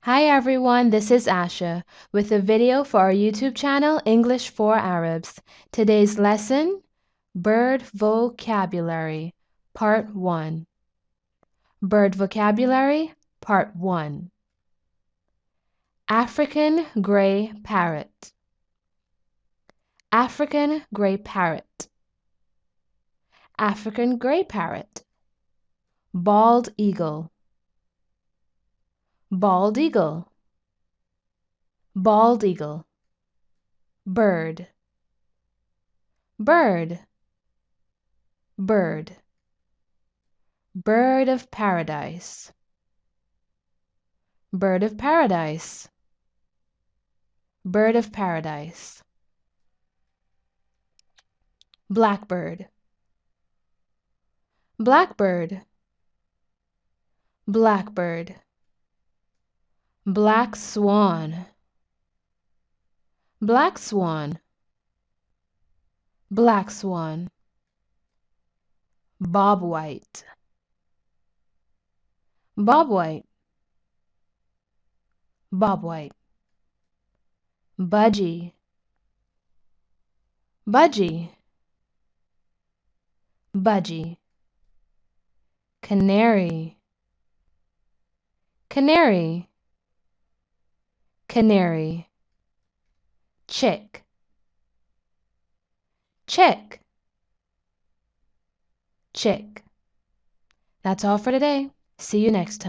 Hi everyone, this is Asha with a video for our YouTube channel English for Arabs. Today's lesson, Bird Vocabulary, Part 1. Bird Vocabulary, Part 1. African Gray Parrot. African Gray Parrot. African Gray Parrot. Bald Eagle. Bald Eagle. Bald Eagle. Bird. Bird. Bird. Bird of Paradise. Bird of Paradise. Bird of Paradise. Blackbird. Blackbird. Blackbird. Black Swan. Black Swan. Black Swan. Bobwhite. Bobwhite. Bobwhite. Budgie. Budgie. Budgie. Canary. Canary. Canary. Chick. Chick. Chick. That's all for today. See you next time.